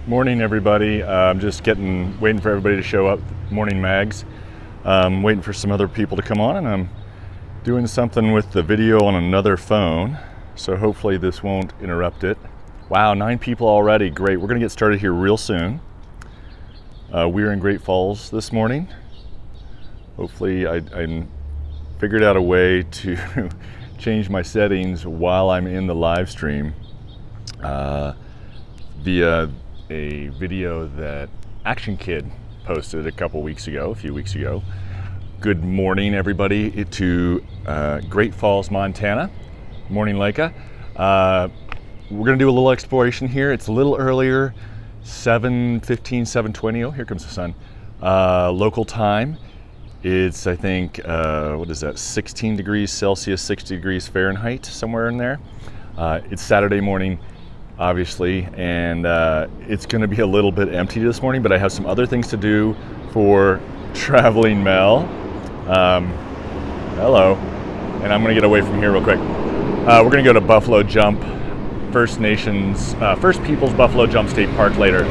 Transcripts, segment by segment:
Morning, everybody. I'm just waiting for everybody to show up. Morning, Mags. Waiting for some other people to come on, and I'm doing something with the video on another phone, so hopefully this won't interrupt it. Wow, 9 people already. Great. We're going to get started here real soon. We're in Great Falls this morning. Hopefully I figured out a way to change my settings while I'm in the live stream via a video that Action Kid posted a few weeks ago. Good morning, everybody, to Great Falls, Montana. Morning, Leica. We're gonna do a little exploration here. It's a little earlier, 7:15, 7:20. Oh, here comes the sun. Local time. It's, I think, 16 degrees Celsius, 60 degrees Fahrenheit, somewhere in there. It's Saturday morning, obviously, and it's going to be a little bit empty this morning, but I have some other things to do for Traveling Mel. Hello. And I'm going to get away from here real quick. We're going to go to Buffalo Jump, First Peoples Buffalo Jump State Park later.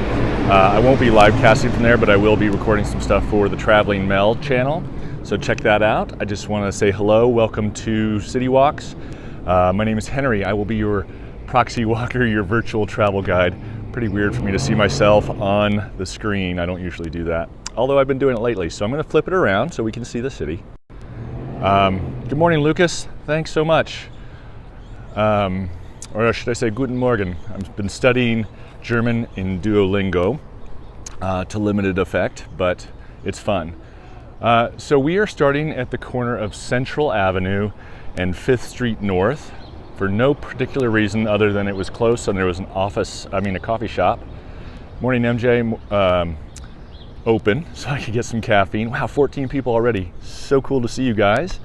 I won't be live casting from there, but I will be recording some stuff for the Traveling Mel channel, so check that out. I just want to say hello, welcome to City Walks. My name is Henry. I will be your proxy walker, your virtual travel guide. Pretty weird for me to see myself on the screen. I don't usually do that, although I've been doing it lately. So I'm going to flip it around so we can see the city. Good morning, Lucas. Thanks so much. Or should I say Guten Morgen. I've been studying German in Duolingo to limited effect, but it's fun. So we are starting at the corner of Central Avenue and 5th Street North, for no particular reason other than it was close and there was a coffee shop. Morning, MJ, open so I could get some caffeine. Wow, 14 people already. So cool to see you guys.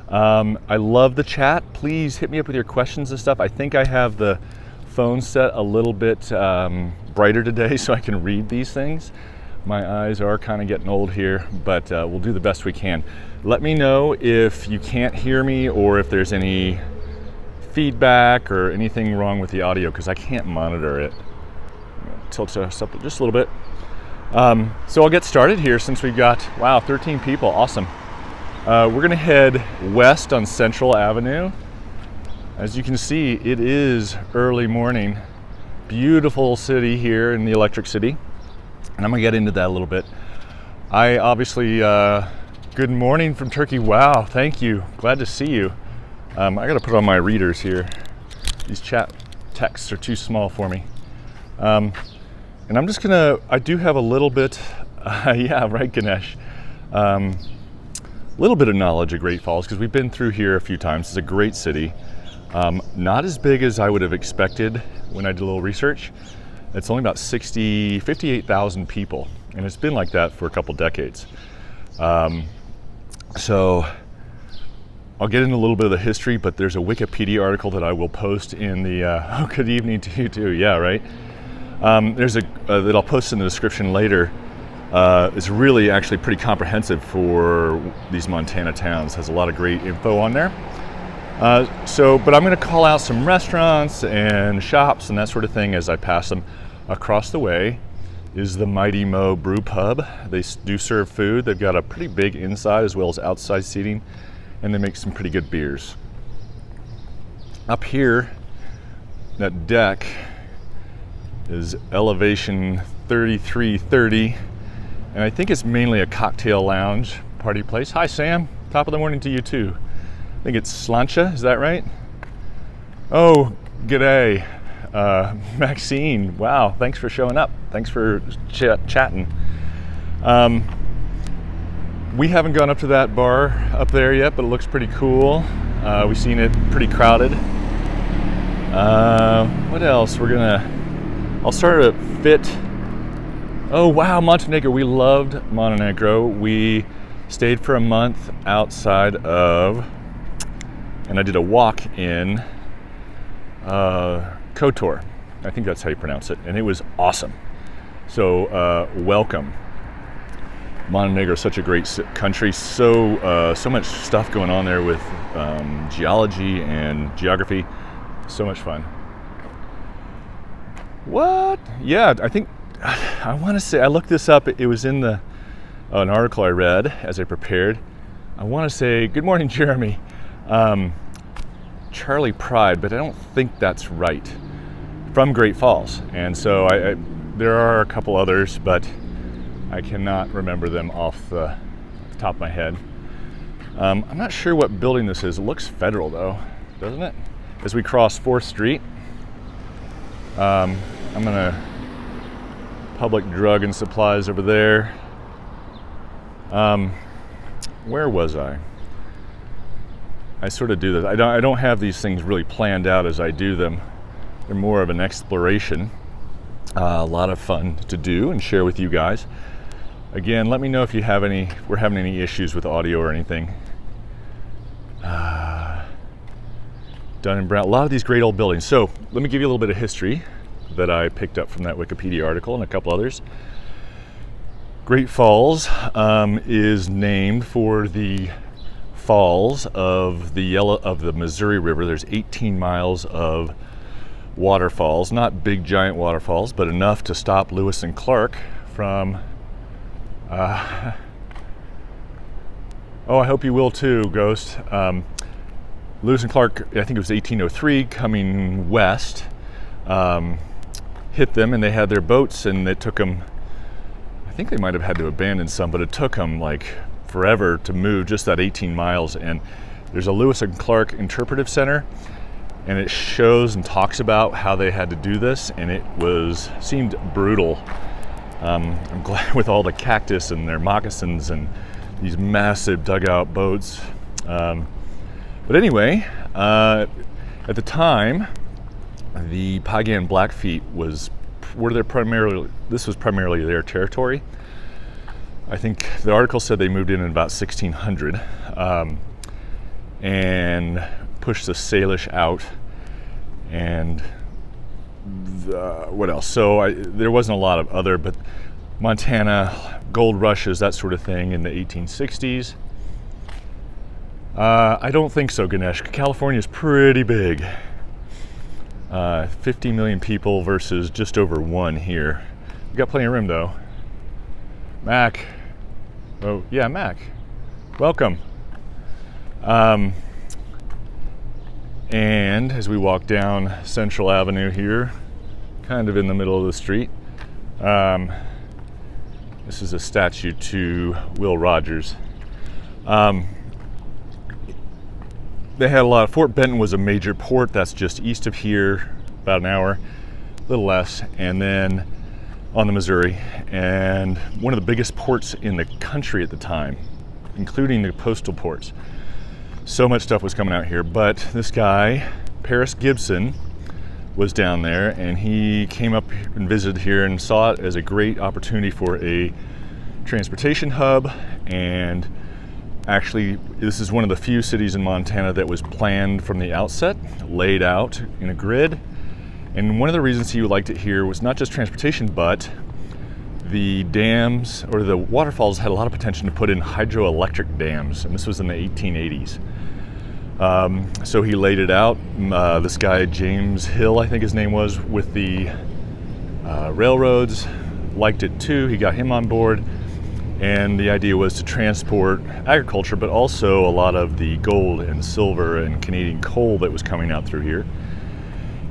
I love the chat. Please hit me up with your questions and stuff. I think I have the phone set a little bit brighter today so I can read these things. My eyes are kind of getting old here, but we'll do the best we can. Let me know if you can't hear me or if there's any feedback or anything wrong with the audio, because I can't monitor it. I'm gonna tilt us up just a little bit. So I'll get started here since we've got, 13 people, awesome. We're gonna head west on Central Avenue. As you can see, it is early morning. Beautiful city here in the Electric City, and I'm gonna get into that a little bit. I obviously, good morning from Turkey. Wow, thank you, glad to see you. I gotta put on my readers here. These chat texts are too small for me. And I'm just I do have a little bit, yeah, right, Ganesh. Little bit of knowledge of Great Falls, because we've been through here a few times. It's a great city. Not as big as I would have expected when I did a little research. It's only about 58,000 people, and it's been like that for a couple decades. So I'll get into a little bit of the history, but there's a Wikipedia article that I will post in the, good evening to you too, yeah, right? There's that I'll post in the description later. It's really actually pretty comprehensive for these Montana towns. Has a lot of great info on there. But I'm gonna call out some restaurants and shops and that sort of thing as I pass them. Across the way is the Mighty Mo Brew Pub. They do serve food. They've got a pretty big inside as well as outside seating, and they make some pretty good beers. Up here, that deck is elevation 3330, and I think it's mainly a cocktail lounge party place. Hi, Sam. Top of the morning to you too. I think it's Slancha, is that right? Oh, g'day. Maxine, wow, thanks for showing up. Thanks for chatting. We haven't gone up to that bar up there yet, but it looks pretty cool. We've seen it pretty crowded. What else? I'll start a fit. Oh wow, Montenegro, we loved Montenegro. We stayed for a month outside of, and I did a walk in Kotor. I think that's how you pronounce it, and it was awesome. So welcome. Montenegro is such a great country, so much stuff going on there with geology and geography. So much fun. What? Yeah, I think I want to say, I looked this up. It was in an article I read as I prepared. I want to say, good morning, Jeremy. Charlie Pride, but I don't think that's right. From Great Falls. And so there are a couple others, but I cannot remember them off the top of my head. I'm not sure what building this is. It looks federal though, doesn't it? As we cross 4th Street, I'm gonna Public Drug and Supplies over there. Where was I? I sort of do this. I don't have these things really planned out as I do them. They're more of an exploration. A lot of fun to do and share with you guys. Again, let me know if we're having any issues with audio or anything. Dun and Brown, a lot of these great old buildings. So let me give you a little bit of history that I picked up from that Wikipedia article and a couple others. Great Falls is named for the falls of the Missouri River. There's 18 miles of waterfalls, not big giant waterfalls, but enough to stop Lewis and Clark from I hope you will too, Ghost. Lewis and Clark, I think it was 1803, coming west, hit them, and they had their boats, and it took them, I think they might have had to abandon some, but it took them like forever to move just that 18 miles. And there's a Lewis and Clark Interpretive Center, and it shows and talks about how they had to do this, and it seemed brutal. I'm glad with all the cactus and their moccasins and these massive dugout boats. But anyway, at the time, the Piegan Blackfeet this was primarily their territory. I think the article said they moved in about 1600 and pushed the Salish out, and what else? So there wasn't a lot of other, but Montana, gold rushes, that sort of thing in the 1860s. I don't think so, Ganesh. California is pretty big. 50 million people versus just over 1 here. We got plenty of room though. Mac. Oh yeah, Mac. Welcome. And as we walk down Central Avenue here, kind of in the middle of the street, this is a statue to Will Rogers. They had a lot. Fort Benton was a major port. That's just east of here, about an hour, a little less, and then on the Missouri, and one of the biggest ports in the country at the time, including the postal ports. So much stuff was coming out here, but this guy, Paris Gibson, was down there, and he came up and visited here and saw it as a great opportunity for a transportation hub. And actually, this is one of the few cities in Montana that was planned from the outset, laid out in a grid. And one of the reasons he liked it here was not just transportation, but the dams or the waterfalls had a lot of potential to put in hydroelectric dams, and this was in the 1880s. So he laid it out. This guy, James Hill, I think his name was, with the railroads, liked it too. He got him on board. And the idea was to transport agriculture, but also a lot of the gold and silver and Canadian coal that was coming out through here.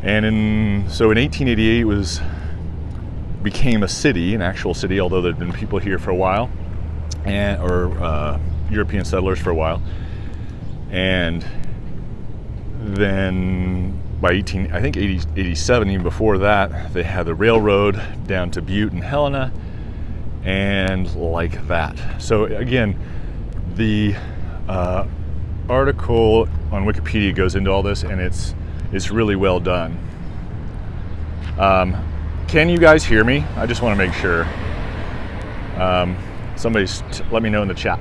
And so in 1888, it became a city, an actual city, although there'd been people here for a while, or European settlers for a while. And then by 87, even before that, they had the railroad down to Butte and Helena, and like that. So again, the article on Wikipedia goes into all this, and it's really well done. Can you guys hear me? I just want to make sure. Somebody let me know in the chat.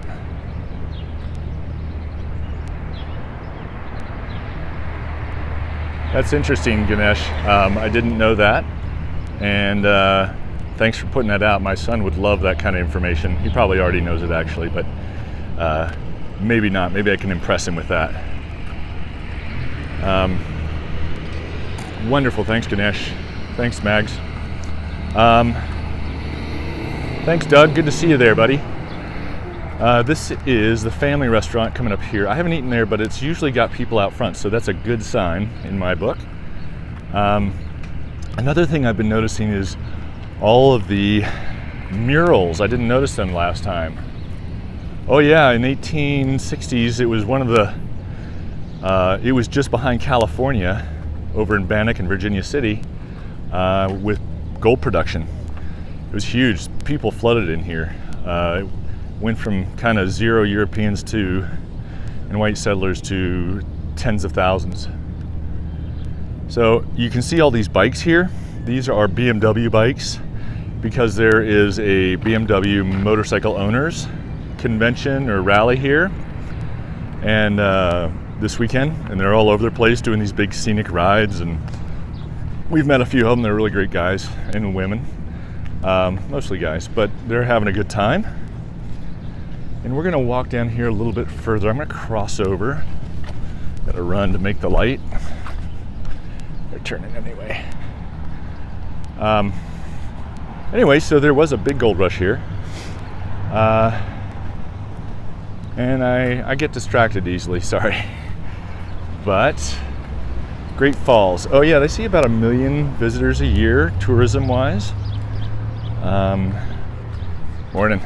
That's interesting, Ganesh. I didn't know that, and thanks for putting that out. My son would love that kind of information. He probably already knows it actually, but maybe not. Maybe I can impress him with that. Wonderful. Thanks, Ganesh. Thanks, Mags. Thanks, Doug. Good to see you there, buddy. This is the family restaurant coming up here. I haven't eaten there, but it's usually got people out front, so that's a good sign in my book. Another thing I've been noticing is all of the murals. I didn't notice them last time. Oh yeah, in 1860s, it was one of the, it was just behind California, over in Bannock and Virginia City, with gold production. It was huge. People flooded in here. It went from kind of zero Europeans and white settlers to tens of thousands. So you can see all these bikes here. These are BMW bikes because there is a BMW motorcycle owners convention or rally here, and this weekend, and they're all over the place doing these big scenic rides, and we've met a few of them. They're really great guys and women, mostly guys, but they're having a good time. And we're gonna walk down here a little bit further. I'm gonna cross over. Gotta run to make the light. They're turning anyway. Anyway, so there was a big gold rush here. And I get distracted easily, sorry. But Great Falls. Oh yeah, they see about 1 million visitors a year, tourism-wise. Morning.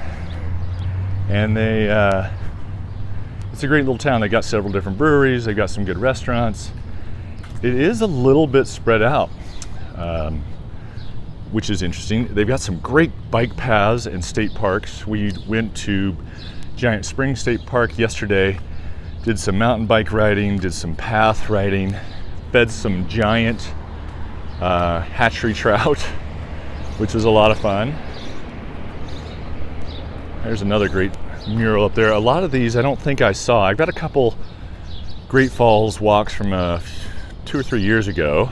And it's a great little town. They got several different breweries. They got some good restaurants. It is a little bit spread out, which is interesting. They've got some great bike paths and state parks. We went to Giant Springs State Park yesterday, did some mountain bike riding, did some path riding, fed some giant hatchery trout, which was a lot of fun. There's another great mural up there. A lot of these I don't think I saw. I've got a couple Great Falls walks from 2 or 3 years ago.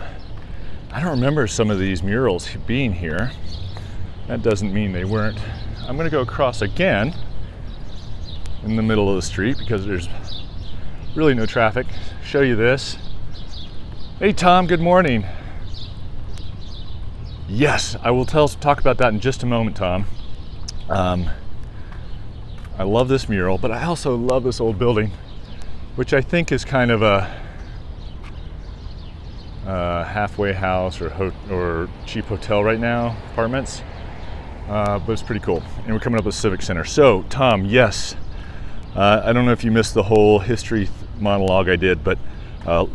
I don't remember some of these murals being here. That doesn't mean they weren't. I'm gonna go across again in the middle of the street because there's really no traffic. Show you this. Hey Tom, good morning. Yes, I will talk about that in just a moment, Tom. I love this mural, but I also love this old building, which I think is kind of a halfway house or cheap hotel right now, apartments, but it's pretty cool. And we're coming up with Civic Center. So Tom, yes, I don't know if you missed the whole history monologue I did, but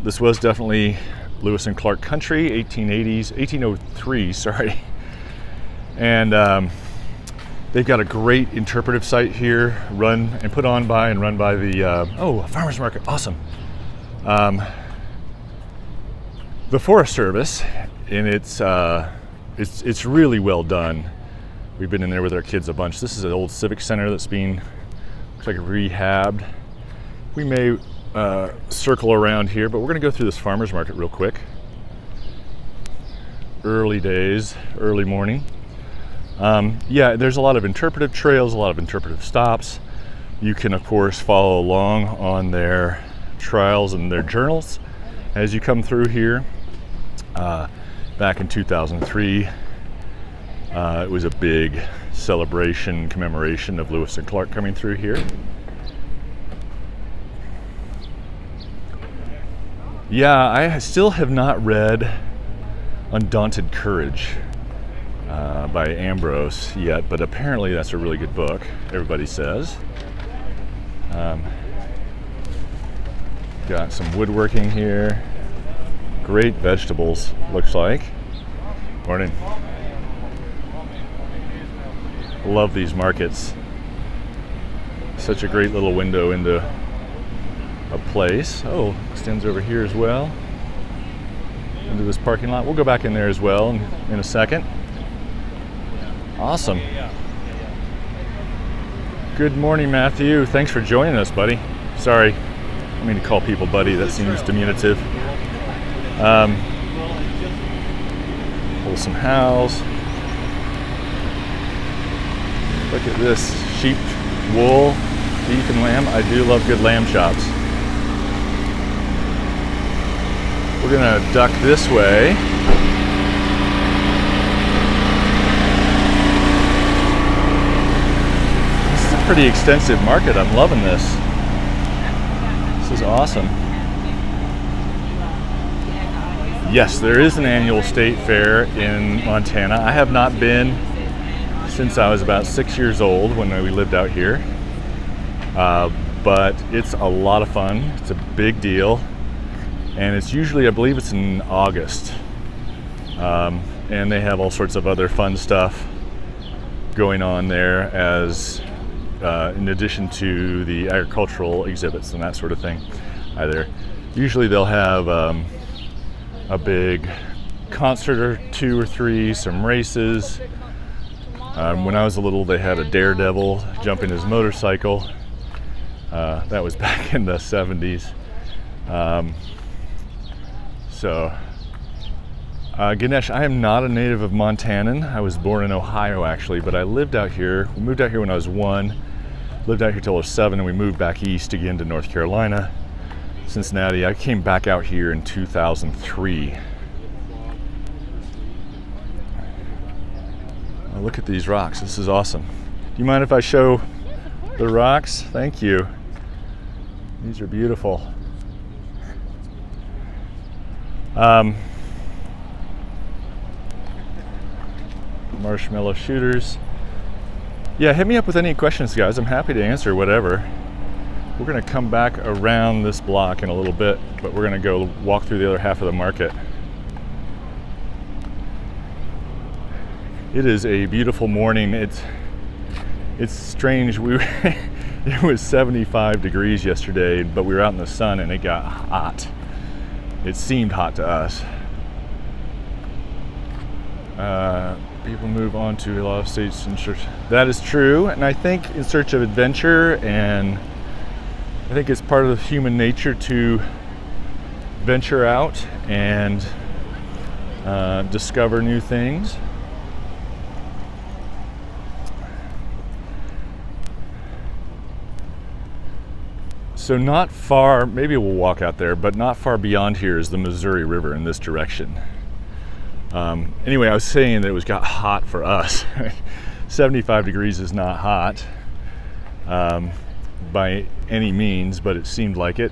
this was definitely Lewis and Clark country, 1803, sorry. And they've got a great interpretive site here, run and put on by and run by the a farmer's market, awesome. The Forest Service, and it's really well done. We've been in there with our kids a bunch. This is an old civic center that's being, looks like, rehabbed. We may circle around here, but we're gonna go through this farmer's market real quick. Early days, early morning. Yeah, there's a lot of interpretive trails, a lot of interpretive stops. You can, of course, follow along on their trials and their journals as you come through here. Back in 2003, it was a big celebration, commemoration of Lewis and Clark coming through here. Yeah, I still have not read Undaunted Courage by Ambrose yet, but apparently that's a really good book, everybody says. Got some woodworking here. Great vegetables, looks like. Morning. Love these markets. Such a great little window into a place. Oh, extends over here as well into this parking lot. We'll go back in there as well in a second. Awesome. Good morning, Matthew. Thanks for joining us, buddy. Sorry, I mean to call people buddy. That seems diminutive. Wholesome House. Look at this sheep, wool, beef, and lamb. I do love good lamb chops. We're gonna duck this way. pretty extensive market. I'm loving this. This is awesome. Yes, there is an annual state fair in Montana. I have not been since I was about 6 years old when we lived out here. But it's a lot of fun. It's a big deal. And it's usually, I believe it's in August. And they have all sorts of other fun stuff going on there as in addition to the agricultural exhibits and that sort of thing. Usually they'll have a big concert or two or three, some races. When I was little, they had a daredevil jumping his motorcycle. That was back in the 70s. Ganesh, I am not a native of Montanan. I was born in Ohio, actually, but I lived out here. We moved out here when I was 1, lived out here till I was 7, and we moved back east again to North Carolina, Cincinnati. I came back out here in 2003. Oh, look at these rocks. This is awesome. Do you mind if I show the rocks? Thank you. These are beautiful. Marshmallow shooters. Yeah, hit me up with any questions, guys. I'm happy to answer whatever. We're going to come back around this block in a little bit, but we're going to go walk through the other half of the market. It is a beautiful morning. It's strange. It was 75 degrees yesterday, but we were out in the sun and it got hot. It seemed hot to us. People move on to a lot of states in search. That is true, and I think in search of adventure, and I think it's part of human nature to venture out and discover new things. So not far, maybe we'll walk out there, but not far beyond here is the Missouri River in this direction. Anyway, I was saying that it got hot for us. 75 degrees is not hot by any means, but it seemed like it.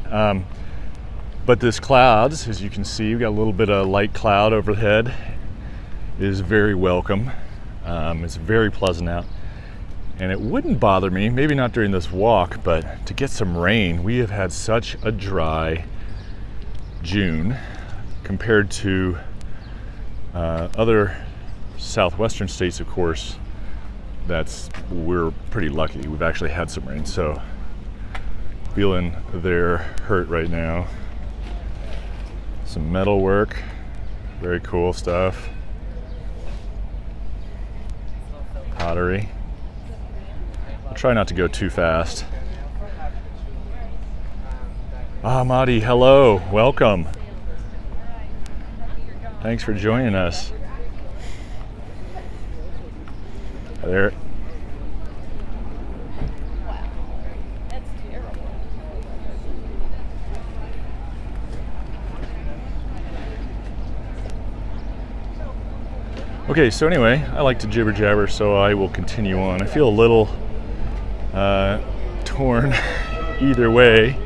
But this clouds, as you can see, we got a little bit of light cloud overhead, is very welcome. It's very pleasant out. And it wouldn't bother me, maybe not during this walk, but to get some rain. We have had such a dry June compared to other southwestern states, of course. We're pretty lucky. We've actually had some rain, so feeling their hurt right now. Some metal work, very cool stuff. Pottery. I'll try not to go too fast. Madi, hello, welcome. Thanks for joining us. Hi there. Wow, that's terrible. Okay, so anyway, I like to jibber jabber, so I will continue on. I feel a little torn either way.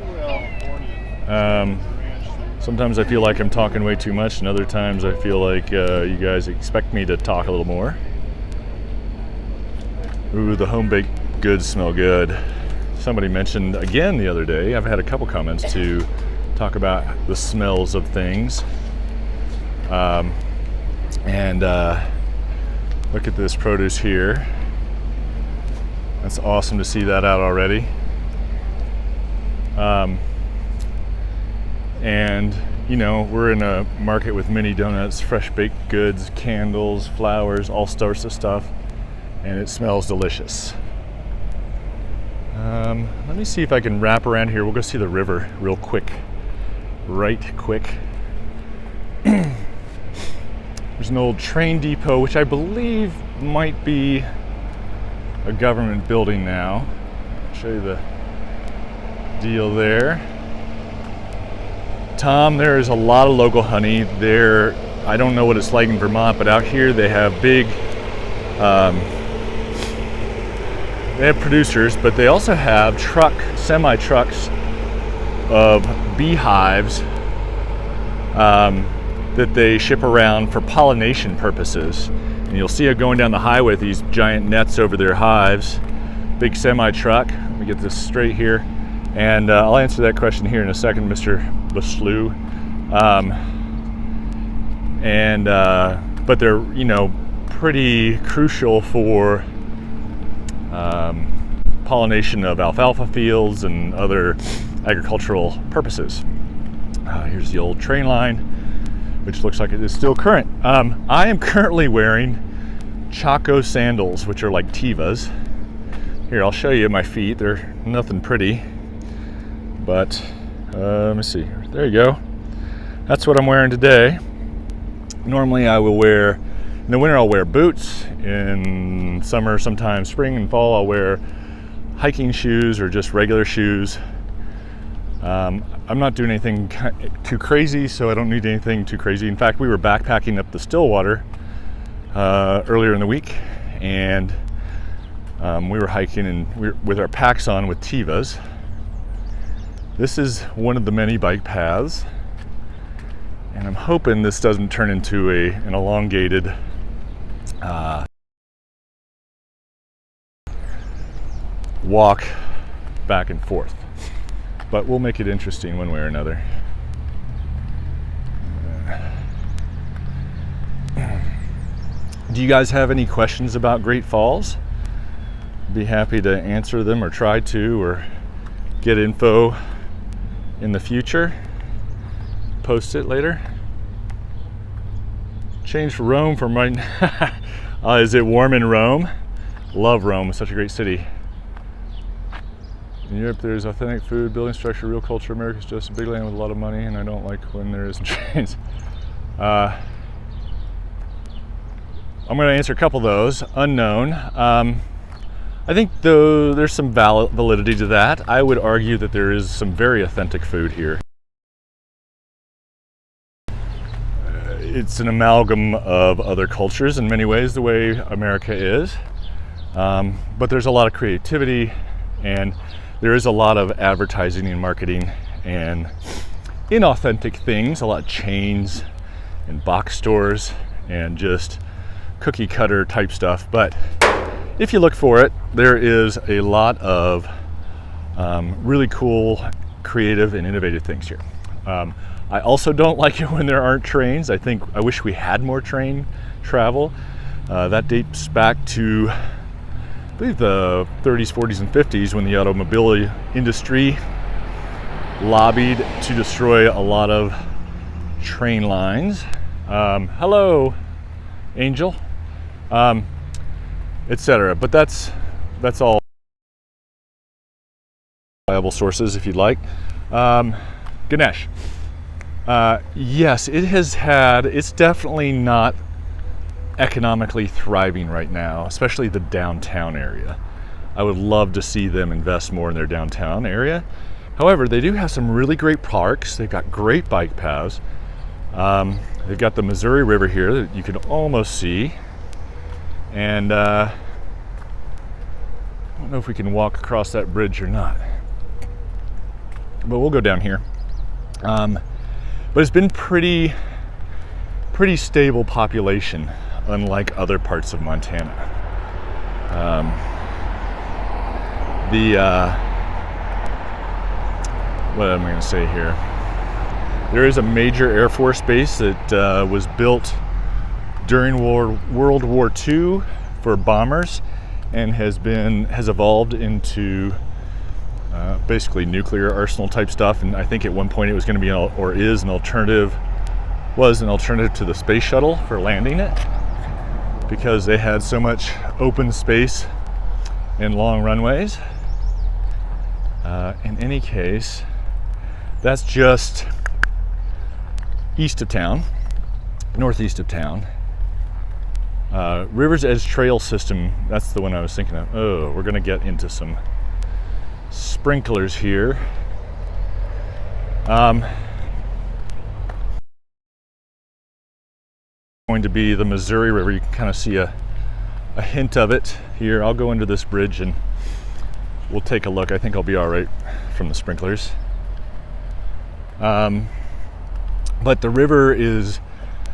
Sometimes I feel like I'm talking way too much, and other times I feel like you guys expect me to talk a little more. Ooh, the home baked goods smell good. Somebody mentioned again the other day, I've had a couple comments to talk about the smells of things. Look at this produce here. That's awesome to see that out already. And you know, we're in a market with mini donuts, fresh baked goods, candles, flowers, all sorts of stuff, and it smells delicious. Let me see if I can wrap around here. We'll go see the river real quick. Right quick. There's an old train depot, which I believe might be a government building now. I'll show you the deal there. Tom, there is a lot of local honey there. I don't know what it's like in Vermont, but out here they have big They have producers, but they also have semi-trucks of beehives that they ship around for pollination purposes. And you'll see it going down the highway with these giant nets over their hives. Big semi-truck. Let me get this straight here. And I'll answer that question here in a second, Mr. Baslew. But they're, pretty crucial for pollination of alfalfa fields and other agricultural purposes. Here's the old train line, which looks like it is still current. I am currently wearing Chaco sandals, which are like Tevas. Here, I'll show you my feet. They're nothing pretty, but let me see. There you go. That's what I'm wearing today. Normally I will wear, in the winter I'll wear boots. In summer, sometimes spring and fall, I'll wear hiking shoes or just regular shoes. I'm not doing anything too crazy, so I don't need anything too crazy. In fact, we were backpacking up the Stillwater earlier in the week, and we were hiking and with our packs on with Tevas. This is one of the many bike paths, and I'm hoping this doesn't turn into an elongated walk back and forth. But we'll make it interesting one way or another. Do you guys have any questions about Great Falls? Be happy to answer them or try to, or get info in the future. Post it later. Change Rome from right now. Is it warm in Rome? Love Rome, it's such a great city. In Europe, there's authentic food, building structure, real culture. America's just a big land with a lot of money, and I don't like when there isn't trains. I'm going to answer a couple of those. Unknown. I think though there's some validity to that. I would argue that there is some very authentic food here. It's an amalgam of other cultures in many ways, the way America is. But there's a lot of creativity, and there is a lot of advertising and marketing and inauthentic things, a lot of chains and box stores and just cookie cutter type stuff. But if you look for it, there is a lot of really cool, creative and innovative things here. I also don't like it when there aren't trains. I wish we had more train travel. That dates back to, I believe, the 30s, 40s, and 50s, when the automobile industry lobbied to destroy a lot of train lines. Hello, Angel, etc. But that's all reliable sources if you'd like. Ganesh. Yes, it's definitely not economically thriving right now, especially the downtown area. I would love to see them invest more in their downtown area. However, they do have some really great parks. They've got great bike paths. They've got the Missouri River here that you can almost see. And I don't know if we can walk across that bridge or not. But we'll go down here. But it's been pretty stable population, unlike other parts of Montana. What am I going to say here? There is a major Air Force base that was built during World War II for bombers, and has evolved into basically nuclear arsenal type stuff. And I think at one point it was going to be an alternative to the space shuttle for landing it, because they had so much open space and long runways. In any case, that's just east of town, northeast of town. River's Edge Trail System, that's the one I was thinking of. Oh, we're going to get into some sprinklers here. Going to be the Missouri River. You can kind of see a hint of it here. I'll go under this bridge and we'll take a look. I think I'll be all right from the sprinklers. But the river is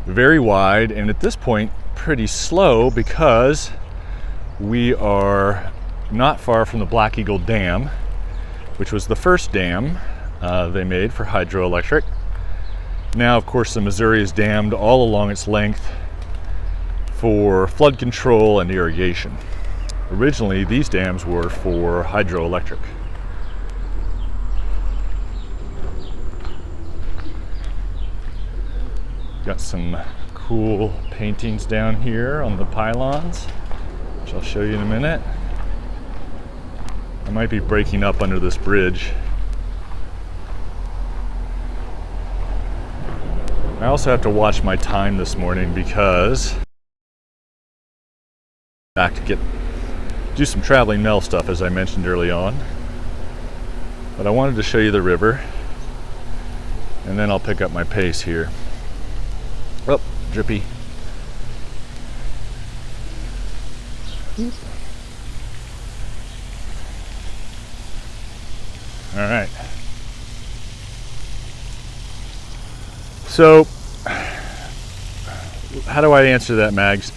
very wide, and at this point pretty slow, because we are not far from the Black Eagle Dam, which was the first dam they made for hydroelectric. Now, of course, the Missouri is dammed all along its length for flood control and irrigation. Originally, these dams were for hydroelectric. Got some cool paintings down here on the pylons, which I'll show you in a minute. I might be breaking up under this bridge. I also have to watch my time this morning because back to do some traveling mail stuff, as I mentioned early on. But I wanted to show you the river, and then I'll pick up my pace here. Oh, drippy. All right. So, how do I answer that, Mags?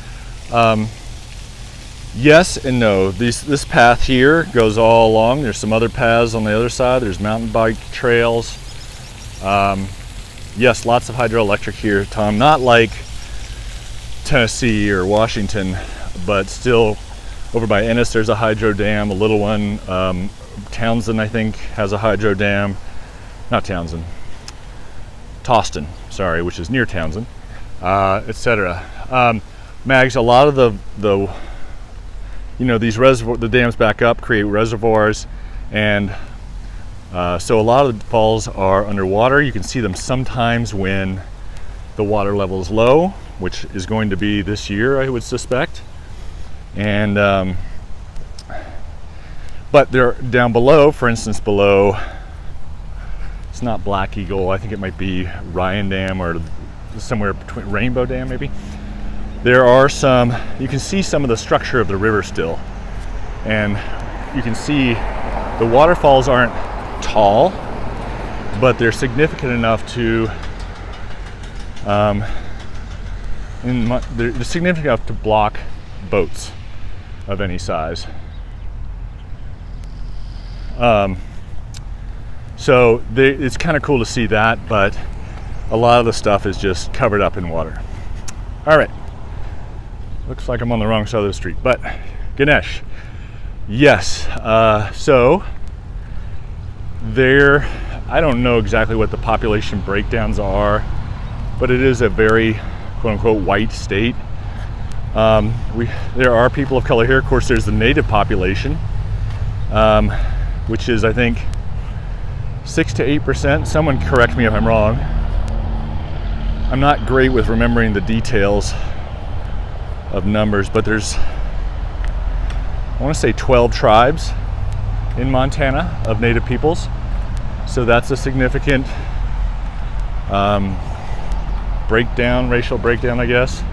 Yes and no. This path here goes all along. There's some other paths on the other side. There's mountain bike trails. Yes, lots of hydroelectric here, Tom. Not like Tennessee or Washington, but still over by Ennis there's a hydro dam, a little one. Townsend, I think, has a hydro dam. Not Townsend. Toston, sorry, which is near Townsend, etc. Mags, a lot of the these the dams back up, create reservoirs, and so a lot of the falls are underwater. You can see them sometimes when the water level is low, which is going to be this year, I would suspect. And but they're down below, for instance, below, it's not Black Eagle, I think it might be Ryan Dam, or somewhere between Rainbow Dam maybe. There are some, you can see some of the structure of the river still. And you can see the waterfalls aren't tall, but they're significant enough to they're significant enough to block boats of any size. So it's kind of cool to see that, but a lot of the stuff is just covered up in water. All right, looks like I'm on the wrong side of the street, but Ganesh, yes. So there, I don't know exactly what the population breakdowns are, but it is a very quote-unquote white state. There are people of color here. Of course, there's the native population, which is, I think, 6 to 8%. Someone correct me if I'm wrong. I'm not great with remembering the details of numbers, but there's, I want to say 12 tribes in Montana of native peoples. So that's a significant racial breakdown, I guess.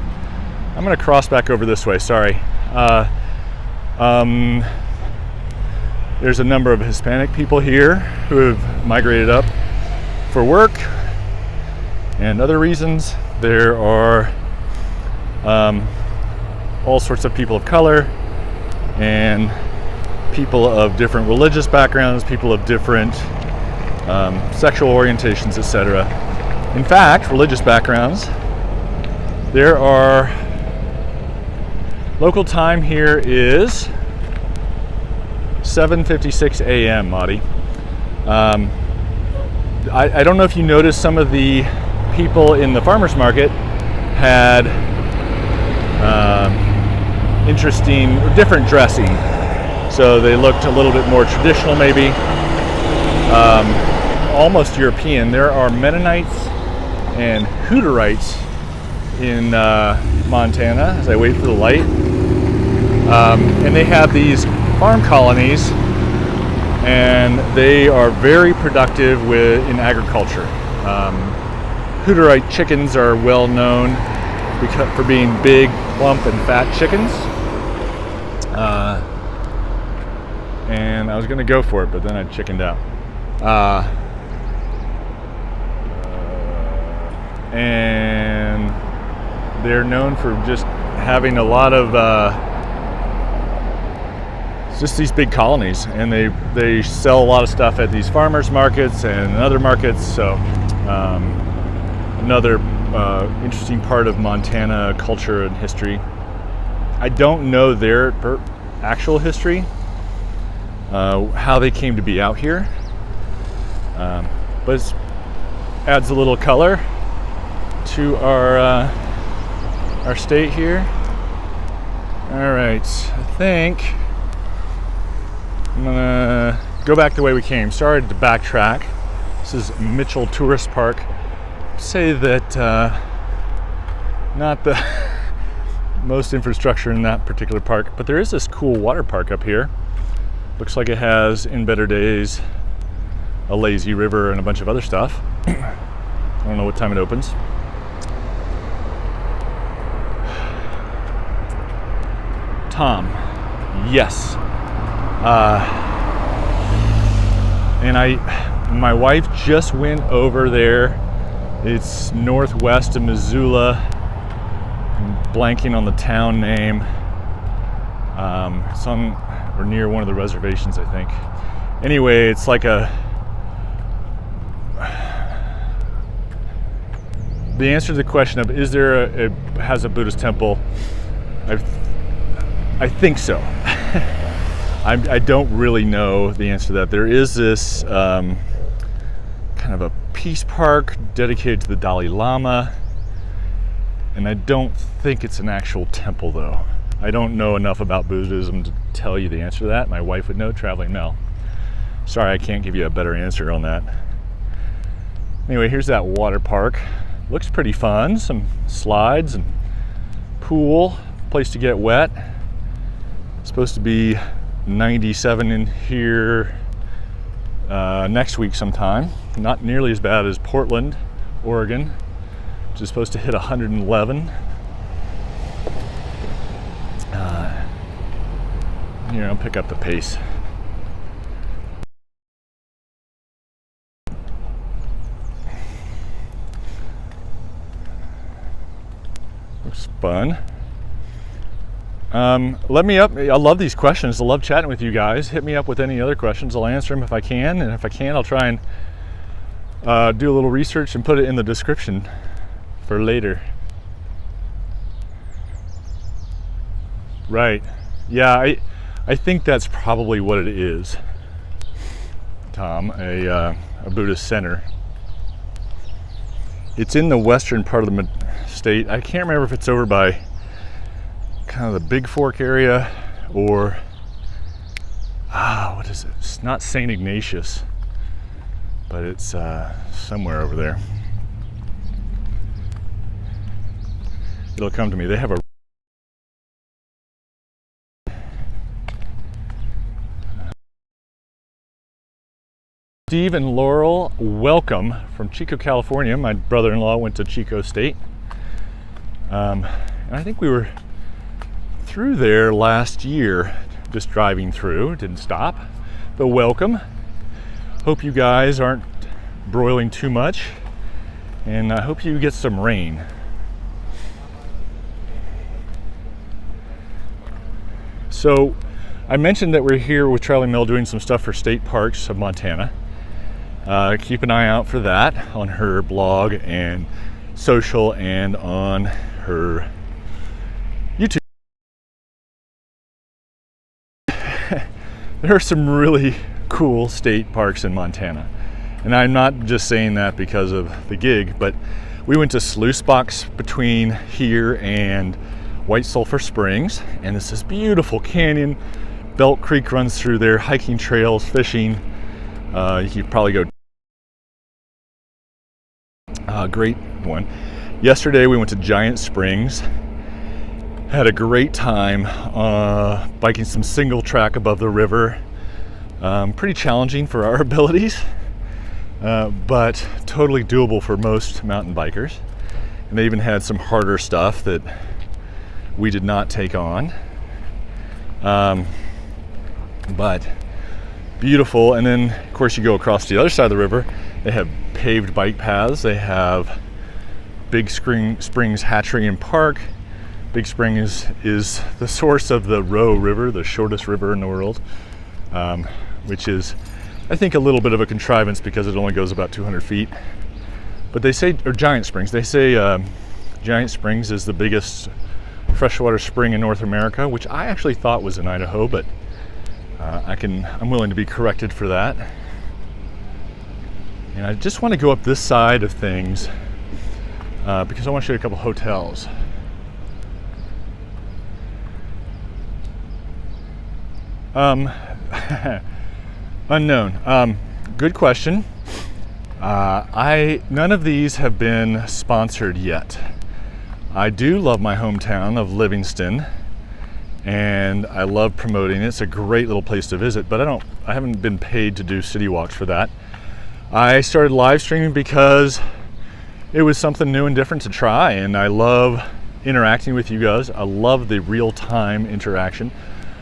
I'm going to cross back over this way, sorry. There's a number of Hispanic people here who have migrated up for work and other reasons. There are all sorts of people of color and people of different religious backgrounds, people of different sexual orientations, etc. In fact, religious backgrounds, there are, local time here is 7:56 a.m., Marty. I don't know if you noticed, some of the people in the farmers market had interesting, different dressing. So they looked a little bit more traditional, maybe, almost European. There are Mennonites and Hutterites in Montana, as I wait for the light. And they have these farm colonies, and they are very productive in agriculture. Hutterite chickens are well known for being big, plump, and fat chickens. and I was gonna go for it, but then I chickened out. And they're known for just having a lot of just these big colonies, and they sell a lot of stuff at these farmers markets and other markets. So another interesting part of Montana culture and history. I don't know their actual history, how they came to be out here, but it adds a little color to our state here. All right, I think I'm gonna go back the way we came. Sorry to backtrack. This is Mitchell Tourist Park. Say that not the most infrastructure in that particular park, but there is this cool water park up here. Looks like it has, in better days, a lazy river and a bunch of other stuff. I don't know what time it opens. Tom, yes. And my wife just went over there. It's northwest of Missoula. I'm blanking on the town name. It's on or near one of the reservations, I think. Anyway, it's like the answer to the question of has a Buddhist temple, I think so. I don't really know the answer to that. There is this kind of a peace park dedicated to the Dalai Lama, and I don't think it's an actual temple though. I don't know enough about Buddhism to tell you the answer to that. My wife would know, traveling Mel. Sorry, I can't give you a better answer on that. Anyway, here's that water park. Looks pretty fun. Some slides and pool, place to get wet. It's supposed to be 97 in here next week sometime. Not nearly as bad as Portland, Oregon, which is supposed to hit 111. Here, I'll pick up the pace. Looks fun. Let me up. I love these questions. I love chatting with you guys. Hit me up with any other questions. I'll answer them if I can, and if I can't, I'll try and do a little research and put it in the description for later. Right. Yeah, I think that's probably what it is, Tom, a Buddhist center. It's in the western part of the state. I can't remember if it's over by kind of the Big Fork area or what is it? It's not St. Ignatius, but it's somewhere over there. It'll come to me. They have a Steve and Laurel, welcome from Chico, California. My brother-in-law went to Chico State. And I think we were through there last year, just driving through, didn't stop. But welcome. Hope you guys aren't broiling too much, and I hope you get some rain. So I mentioned that we're here with Charlie Mel doing some stuff for state parks of Montana. Keep an eye out for that on her blog and social and on her YouTube. There are some really cool state parks in Montana. And I'm not just saying that because of the gig, but we went to Sluice Box between here and White Sulphur Springs, and it's this beautiful canyon. Belt Creek runs through there, hiking trails, fishing. You could probably go. Great one. Yesterday we went to Giant Springs. Had a great time biking some single track above the river. Pretty challenging for our abilities, but totally doable for most mountain bikers. And they even had some harder stuff that we did not take on. But beautiful. And then, of course, you go across to the other side of the river. They have paved bike paths. They have Big Springs Hatchery and Park. Big Spring is the source of the Roe River, the shortest river in the world, which is, I think, a little bit of a contrivance because it only goes about 200 feet. But they say, or Giant Springs, they say Giant Springs is the biggest freshwater spring in North America, which I actually thought was in Idaho, but I'm willing to be corrected for that. And I just want to go up this side of things because I want to show you a couple hotels. Unknown. Good question. None of these have been sponsored yet. I do love my hometown of Livingston, and I love promoting it. It's a great little place to visit, but I haven't been paid to do city walks for that. I started live streaming because it was something new and different to try, and I love interacting with you guys. I love the real-time interaction.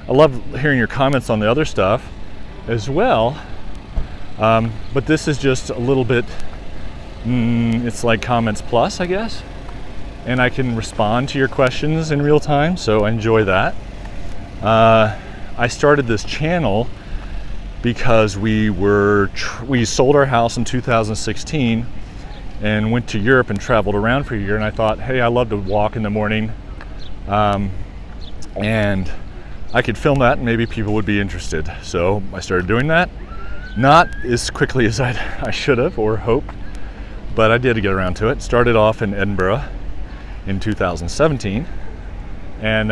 I love hearing your comments on the other stuff as well, but this is just a little bit, it's like Comments Plus, I guess, and I can respond to your questions in real time, so I enjoy that. I started this channel because we sold our house in 2016 and went to Europe and traveled around for a year, and I thought, hey, I love to walk in the morning, and I could film that and maybe people would be interested. So I started doing that. Not as quickly as I should have or hoped, but I did get around to it. Started off in Edinburgh in 2017, and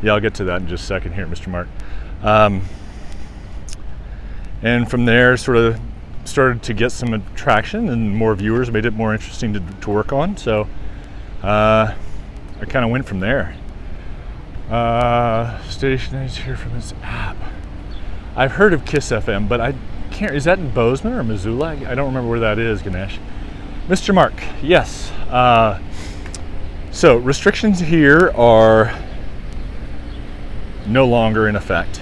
yeah, I'll get to that in just a second here, Mr. Mark. And from there, sort of started to get some traction and more viewers, made it more interesting to work on. So I kind of went from there. Station is here from this app. I've heard of Kiss FM, but I can't. Is that in Bozeman or Missoula? I don't remember where that is, Ganesh. Mr. Mark, yes. So restrictions here are no longer in effect.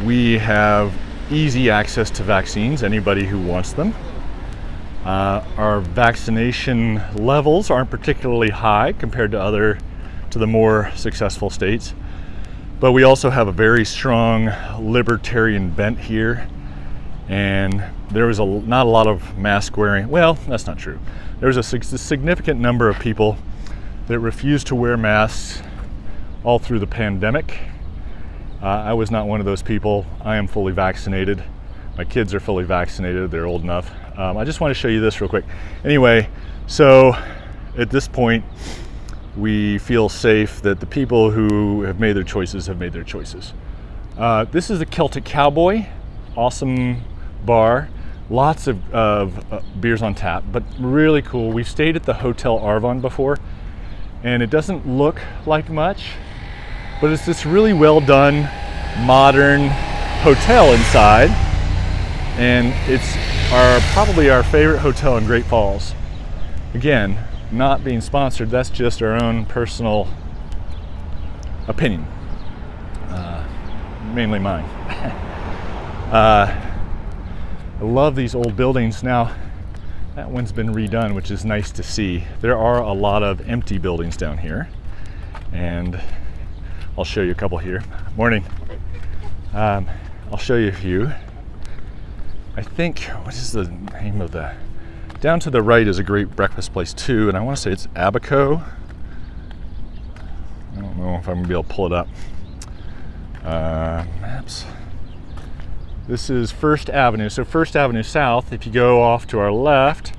We have easy access to vaccines, anybody who wants them. Our vaccination levels aren't particularly high compared to the more successful states, but we also have a very strong libertarian bent here, and there was not a lot of mask wearing. Well, that's not true. There was a significant number of people that refused to wear masks all through the pandemic. I was not one of those people. I am fully vaccinated. My kids are fully vaccinated. They're old enough. I just want to show you this real quick. Anyway, so at this point, we feel safe that the people who have made their choices have made their choices. This is the Celtic Cowboy. Awesome bar. Lots of beers on tap, but really cool. We've stayed at the Hotel Arvon before, and it doesn't look like much, but it's this really well done, modern hotel inside, and it's probably our favorite hotel in Great Falls. Again, not being sponsored, that's just our own personal opinion, mainly mine. I love these old buildings. Now, that one's been redone, which is nice to see. There are a lot of empty buildings down here, and I'll show you a couple here. Morning. I'll show you a few. I think, what is the name of the... Down to the right is a great breakfast place too, and I want to say it's Abaco. I don't know if I'm gonna be able to pull it up. Maps. This is First Avenue. So First Avenue South, if you go off to our left,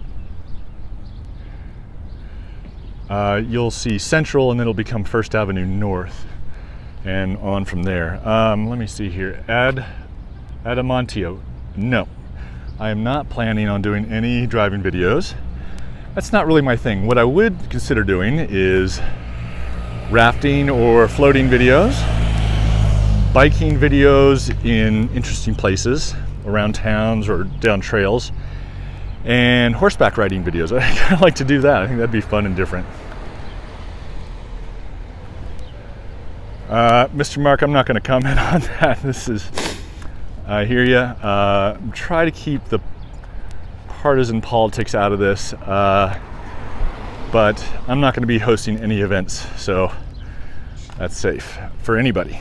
you'll see Central, and then it'll become First Avenue North, and on from there. Let me see here. Adamontio. No. I am not planning on doing any driving videos. That's not really my thing. What I would consider doing is rafting or floating videos, biking videos in interesting places around towns or down trails, and horseback riding videos. I kind of like to do that. I think that'd be fun and different. Mr. Mark, I'm not going to comment on that. I hear you. Try to keep the partisan politics out of this, but I'm not going to be hosting any events, so that's safe for anybody.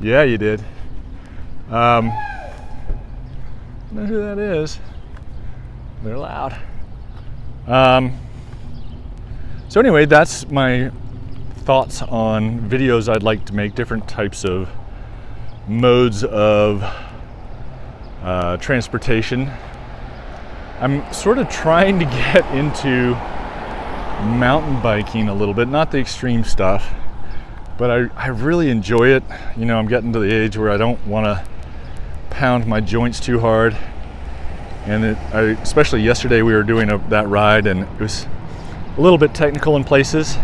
Yeah, you did. I don't know who that is. They're loud. So anyway, that's my thoughts on videos I'd like to make, different types of modes of transportation. I'm sort of trying to get into mountain biking a little bit, not the extreme stuff, but I really enjoy it. You know, I'm getting to the age where I don't want to pound my joints too hard. And especially yesterday we were doing that ride, and it was a little bit technical in places.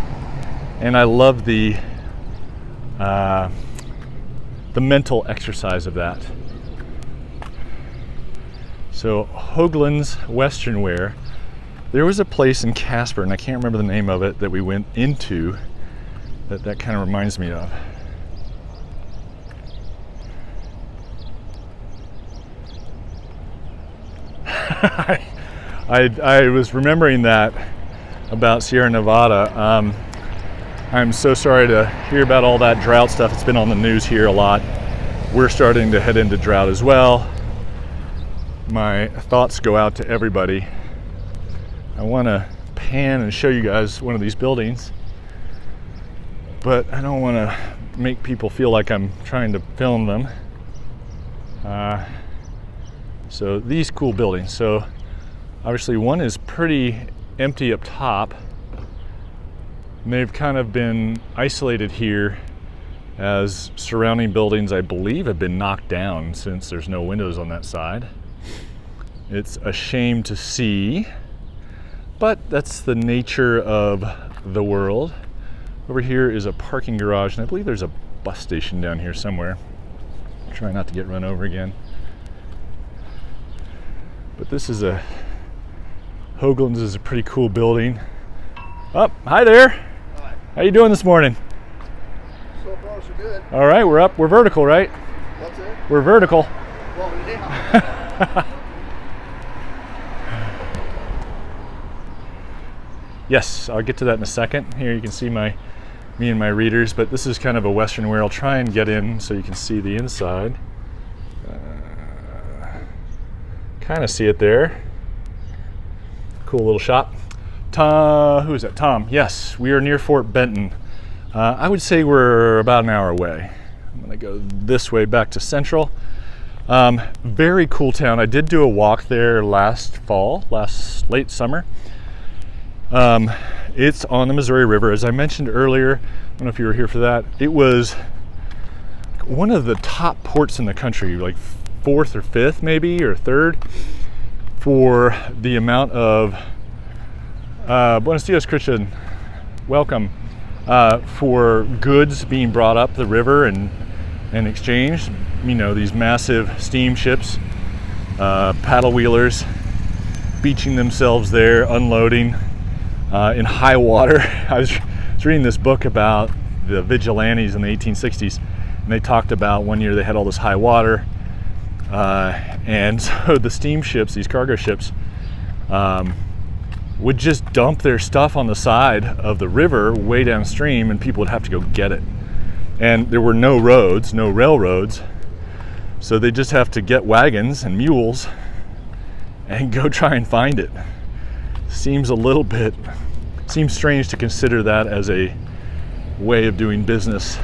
And I love the mental exercise of that. So Hoagland's Western Wear. There was a place in Casper, and I can't remember the name of it, that we went into that kind of reminds me of. I was remembering that about Sierra Nevada. I'm so sorry to hear about all that drought stuff. It's been on the news here a lot. We're starting to head into drought as well. My thoughts go out to everybody. I want to pan and show you guys one of these buildings, but I don't want to make people feel like I'm trying to film them. So these cool buildings. So obviously one is pretty empty up top. And they've kind of been isolated here as surrounding buildings, I believe, have been knocked down since there's no windows on that side. It's a shame to see, but that's the nature of the world. Over here is a parking garage, and I believe there's a bus station down here somewhere. Try not to get run over again. But this is Hoagland's is a pretty cool building. Oh, hi there. Hi. How you doing this morning? So far, so good. All right, we're up. We're vertical, right? What's it? We're vertical. Well, yeah. Yes, I'll get to that in a second. Here you can see me and my readers, but this is kind of a Western Wear. I'll try and get in so you can see the inside. Kind of see it there. Cool little shop. Tom, who is that? Tom. Yes, we are near Fort Benton. I would say we're about an hour away. I'm gonna go this way back to Central. Very cool town. I did do a walk there last late summer. It's on the Missouri River. As I mentioned earlier, I don't know if you were here for that, it was one of the top ports in the country, like 4th or 5th maybe, or 3rd, for the amount of Buenos dias, Christian, welcome, for goods being brought up the river and exchanged. You know, these massive steamships, paddle wheelers beaching themselves there, unloading in high water. I was reading this book about the vigilantes in the 1860s, and they talked about one year they had all this high water, and so the steamships, these cargo ships, would just dump their stuff on the side of the river way downstream, and people would have to go get it. And there were no roads, no railroads, so they just have to get wagons and mules and go try and find it. Seems strange to consider that as a way of doing business,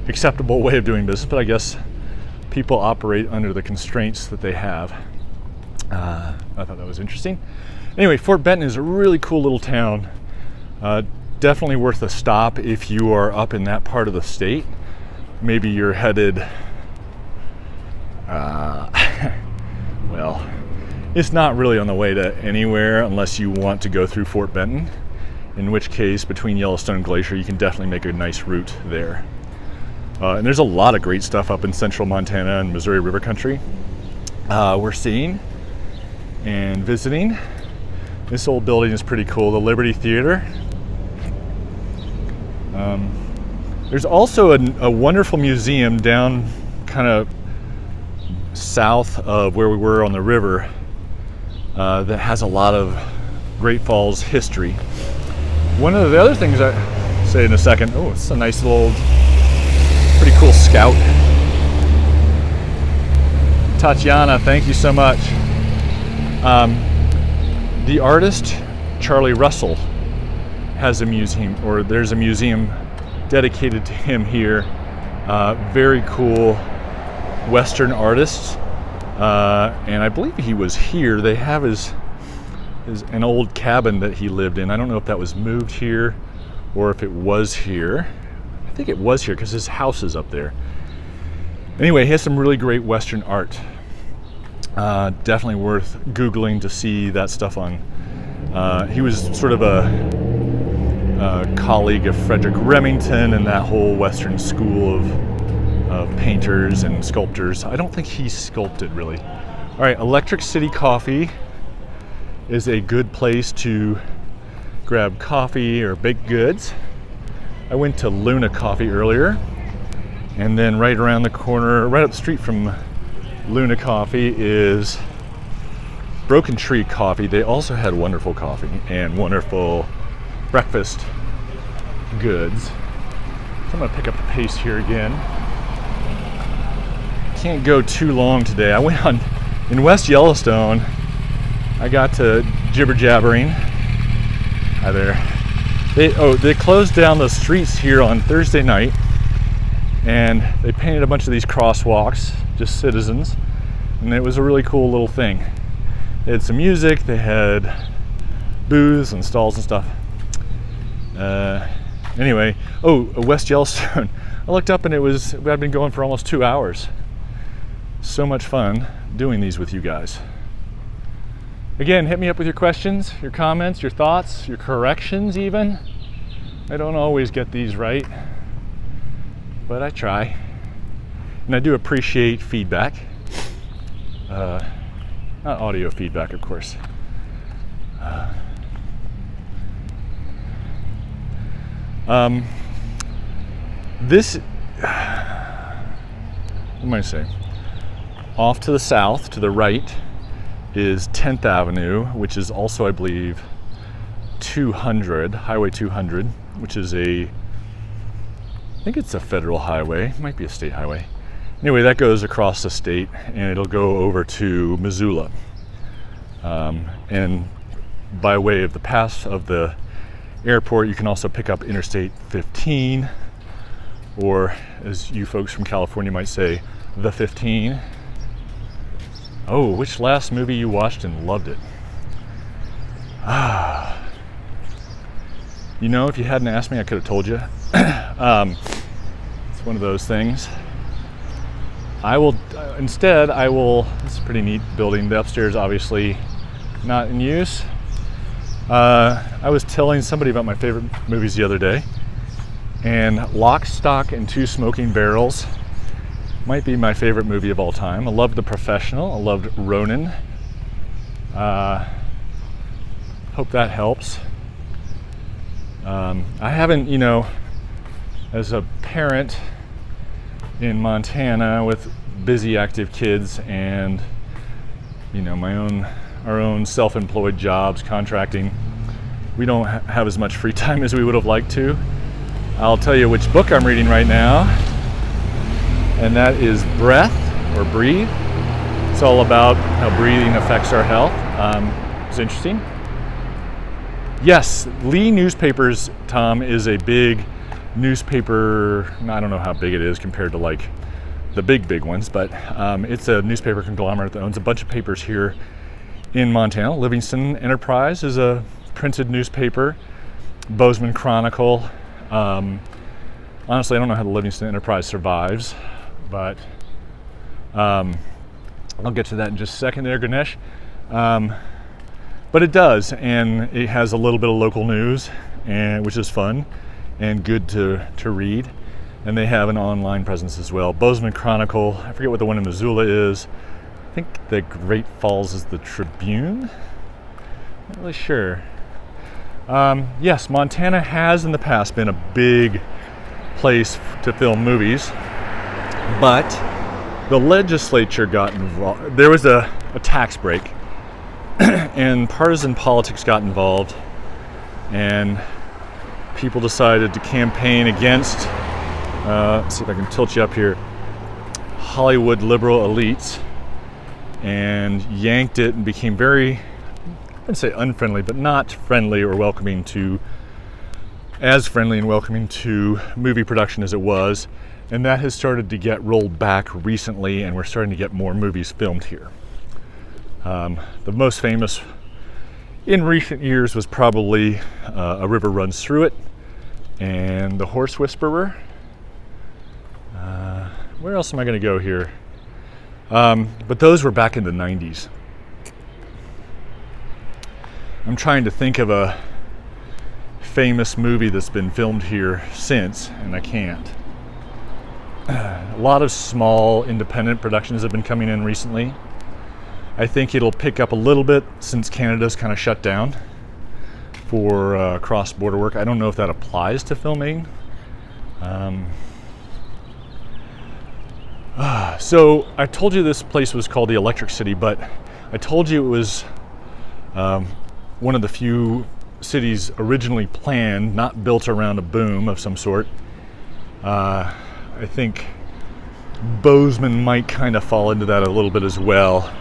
acceptable way of doing business, but I guess people operate under the constraints that they have. I thought that was interesting. Anyway, Fort Benton is a really cool little town. Definitely worth a stop if you are up in that part of the state. Maybe you're headed, well, it's not really on the way to anywhere unless you want to go through Fort Benton, in which case between Yellowstone and Glacier you can definitely make a nice route there. And there's a lot of great stuff up in central Montana and Missouri River country. We're seeing and visiting. This old building is pretty cool, the Liberty Theater. There's also a wonderful museum down kind of south of where we were on the river that has a lot of Great Falls history. One of the other things I say in a second, oh, it's a nice little, pretty cool Scout. Tatiana, thank you so much. The artist Charlie Russell has a museum, or there's a museum dedicated to him here. Very cool Western artist, and I believe he was here. They have an old cabin that he lived in. I don't know if that was moved here or if it was here. I think it was here because his house is up there. Anyway, he has some really great Western art. Definitely worth Googling to see that stuff on. He was sort of a colleague of Frederick Remington and that whole Western school of painters and sculptors. I don't think he sculpted really. All right, Electric City Coffee is a good place to grab coffee or baked goods. I went to Luna Coffee earlier, and then right around the corner, right up the street from Luna Coffee is Broken Tree Coffee. They also had wonderful coffee and wonderful breakfast goods. So I'm gonna pick up the pace here again. Can't go too long today. I went on in West Yellowstone. I got to jibber jabbering. Hi there. They closed down the streets here on Thursday night, and they painted a bunch of these crosswalks, just citizens, and it was a really cool little thing. They had some music, they had booths and stalls and stuff. Anyway, West Yellowstone. I looked up and I'd been going for almost 2 hours. So much fun doing these with you guys. Again, hit me up with your questions, your comments, your thoughts, your corrections even. I don't always get these right, but I try. And I do appreciate feedback. Not audio feedback, of course. This, what am I saying? Off to the south, to the right, is 10th Avenue, which is also, I believe, 200, Highway 200, which is I think it's a federal highway, it might be a state highway. Anyway, that goes across the state and it'll go over to Missoula. And by way of the pass of the airport, you can also pick up Interstate 15, or as you folks from California might say, the 15. Oh, which last movie you watched and loved it? You know, if you hadn't asked me, I could have told you. It's one of those things. This is a pretty neat building. The upstairs, obviously, not in use. I was telling somebody about my favorite movies the other day, and Lock, Stock, and Two Smoking Barrels might be my favorite movie of all time. I loved The Professional. I loved Ronin. Hope that helps. I haven't, as a parent in Montana with busy, active kids and, our own self-employed jobs, contracting, we don't have as much free time as we would have liked to. I'll tell you which book I'm reading right now, and that is Breath, or Breathe. It's all about how breathing affects our health. It's interesting. Yes, Lee Newspapers, Tom, is a big newspaper. I don't know how big it is compared to like the big ones, but it's a newspaper conglomerate that owns a bunch of papers here in Montana. Livingston Enterprise is a printed newspaper. Bozeman Chronicle. Honestly, I don't know how the Livingston Enterprise survives, but I'll get to that in just a second there, Ganesh. But it does, and it has a little bit of local news, which is fun and good to read. And they have an online presence as well. Bozeman Chronicle, I forget what the one in Missoula is. I think the Great Falls is the Tribune. Not really sure. Yes, Montana has in the past been a big place to film movies, but the legislature got involved. There was a tax break, and partisan politics got involved, and people decided to campaign against, let's see if I can tilt you up here, Hollywood liberal elites, and yanked it and became very, I'd say unfriendly, but not friendly or welcoming to, as friendly and welcoming to movie production as it was. And that has started to get rolled back recently, and we're starting to get more movies filmed here. The most famous in recent years was probably A River Runs Through It and The Horse Whisperer. Where else am I going to go here? But those were back in the 90s. I'm trying to think of a famous movie that's been filmed here since, and I can't. A lot of small independent productions have been coming in recently. I think it'll pick up a little bit since Canada's kind of shut down for cross-border work. I don't know if that applies to filming. So I told you this place was called the Electric City, but I told you it was one of the few cities originally planned, not built around a boom of some sort. I think Bozeman might kind of fall into that a little bit as well.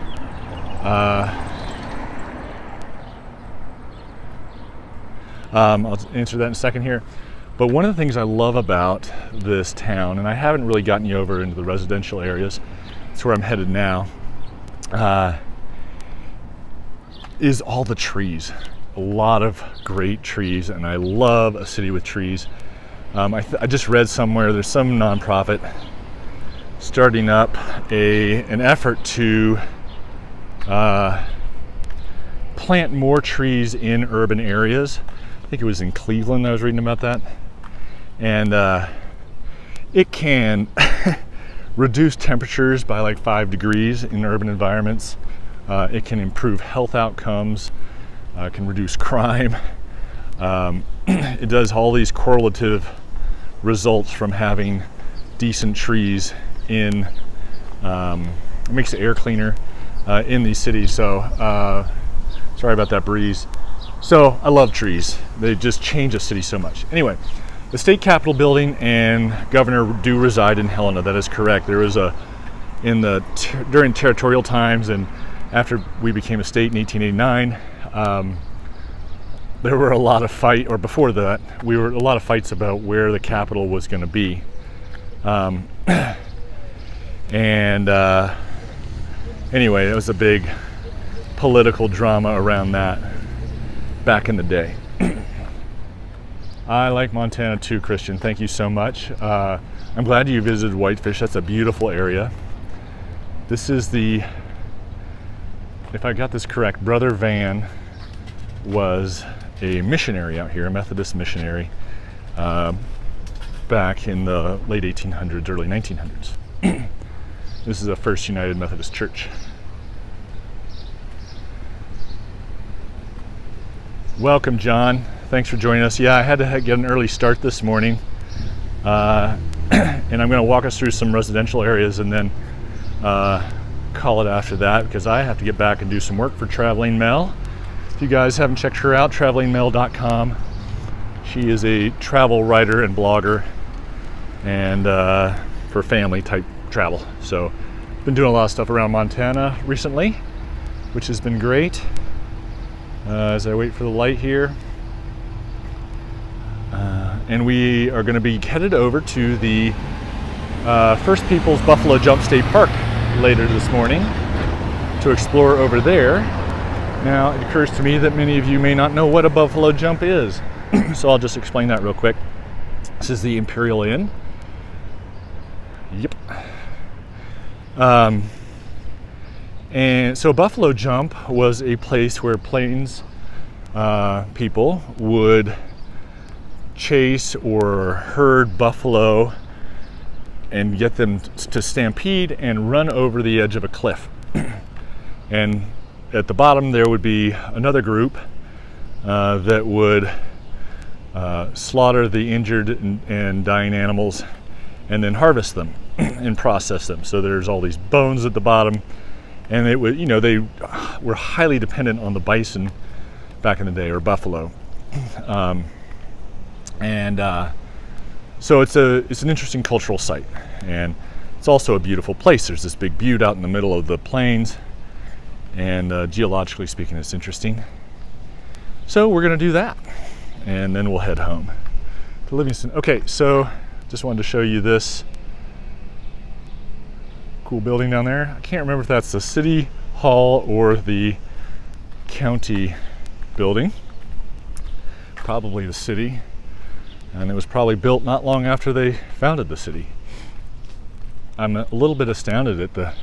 I'll answer that in a second here. But one of the things I love about this town, and I haven't really gotten you over into the residential areas, that's where I'm headed now, is all the trees. A lot of great trees, and I love a city with trees. I just read somewhere there's some nonprofit starting up an effort to plant more trees in urban areas. I think it was in Cleveland I was reading about that. And it can reduce temperatures by like 5 degrees in urban environments. It can improve health outcomes, can reduce crime. It does all these correlative results from having decent trees in, it makes the air cleaner in these cities. So sorry about that breeze. So I love trees. They just change a city so much. Anyway, the state capitol building and governor do reside in Helena. That is correct. There was during territorial times and after we became a state in 1889, there were a lot of before that, a lot of fights about where the capital was going to be. Anyway, it was a big political drama around that back in the day. I like Montana too, Christian. Thank you so much. I'm glad you visited Whitefish. That's a beautiful area. This is if I got this correct, Brother Van was a missionary out here, a Methodist missionary, back in the late 1800s, early 1900s. This is the First United Methodist Church. Welcome, John. Thanks for joining us. Yeah, I had to get an early start this morning, and I'm going to walk us through some residential areas and then call it after that because I have to get back and do some work for Traveling Mel. If you guys haven't checked her out, travelingmel.com. She is a travel writer and blogger, and for family type travel. So, been doing a lot of stuff around Montana recently, which has been great. As I wait for the light here. And we are going to be headed over to the First Peoples Buffalo Jump State Park later this morning to explore over there. Now, it occurs to me that many of you may not know what a buffalo jump is, so I'll just explain that real quick. This is the Imperial Inn. Yep. And so Buffalo Jump was a place where Plains people would chase or herd buffalo and get them to stampede and run over the edge of a cliff. And at the bottom there would be another group that would slaughter the injured and dying animals and then harvest them and process them. So there's all these bones at the bottom, and it would, they were highly dependent on the bison back in the day, or buffalo. So it's an interesting cultural site, and it's also a beautiful place. There's this big butte out in the middle of the plains, and geologically speaking, it's interesting. So we're going to do that, and then we'll head home to Livingston. Okay, so just wanted to show you this cool building down there. I can't remember if that's the city hall or the county building. Probably the city, and it was probably built not long after they founded the city. I'm a little bit astounded at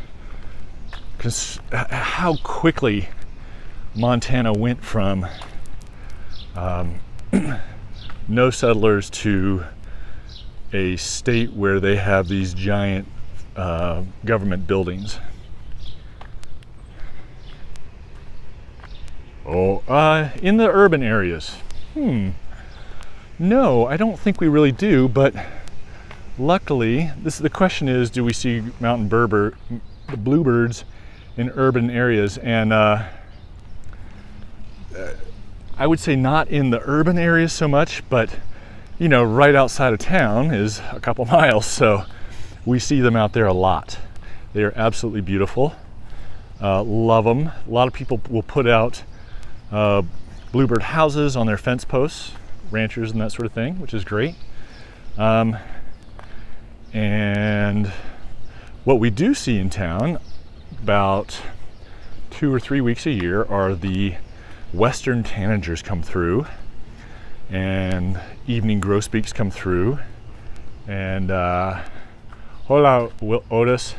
how quickly Montana went from no settlers to a state where they have these giant government buildings. In the urban areas. No, I don't think we really do, but luckily, the question is, do we see mountain bluebirds in urban areas? And I would say not in the urban areas so much, but right outside of town is a couple miles, so we see them out there a lot. They are absolutely beautiful. Love them. A lot of people will put out bluebird houses on their fence posts, ranchers and that sort of thing, which is great. And what we do see in town about 2 or 3 weeks a year are the western tanagers come through, and evening grosbeaks come through, and hola, Otis.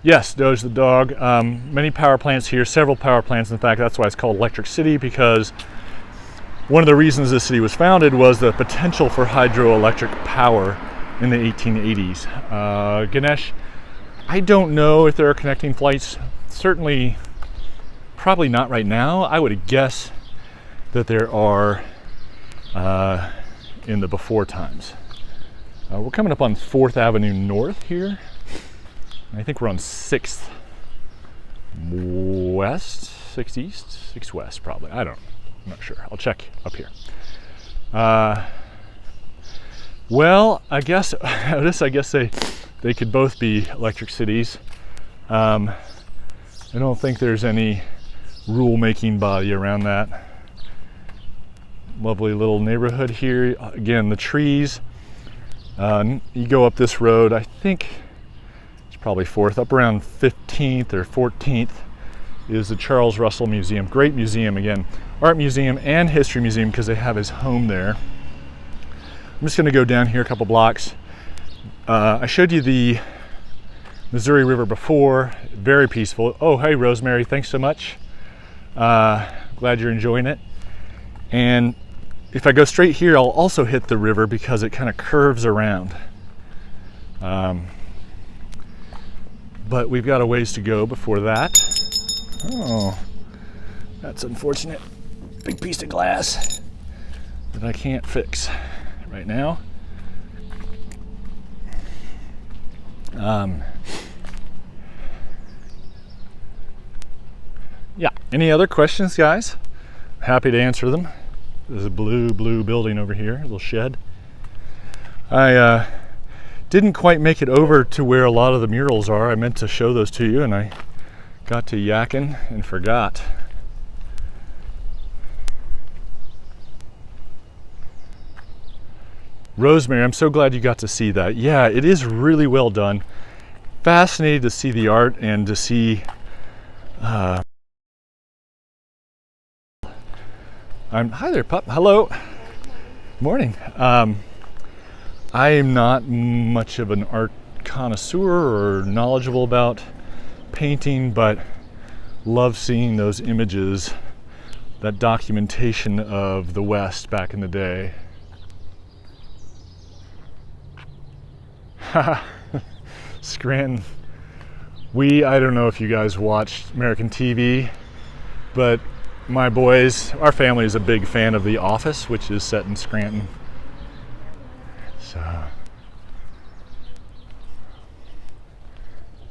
Yes, Doge the dog. Many power plants here, several power plants. In fact, that's why it's called Electric City, because one of the reasons this city was founded was the potential for hydroelectric power in the 1880s. Ganesh, I don't know if there are connecting flights. Certainly, probably not right now. I would guess that there are in the before times. We're coming up on 4th Avenue North here. I think we're on 6th West, 6th East, 6th West probably. I'm not sure. I'll check up here. Well, I guess they could both be electric cities. I don't think there's any rule-making body around that. Lovely little neighborhood here. Again, the trees. You go up this road, I think it's probably 4th, up around 15th or 14th is the Charles Russell Museum. Great museum, again, art museum and history museum, because they have his home there. I'm just going to go down here a couple blocks. I showed you the Missouri River before, very peaceful. Oh, hey, Rosemary, thanks so much. Glad you're enjoying it. And if I go straight here, I'll also hit the river because it kind of curves around. But we've got a ways to go before that. Oh, that's unfortunate. Big piece of glass that I can't fix right now. Yeah, any other questions, guys? Happy to answer them. There's a blue building over here, a little shed. I didn't quite make it over to where a lot of the murals are. I meant to show those to you, and I got to yakking and forgot. Rosemary, I'm so glad you got to see that. Yeah, it is really well done. Fascinated to see the art and to see hi there, pup. Hello. Morning. I am not much of an art connoisseur or knowledgeable about painting, but love seeing those images, that documentation of the West back in the day. Scranton. I don't know if you guys watched American TV, But my boys, our family is a big fan of The Office, which is set in Scranton. So,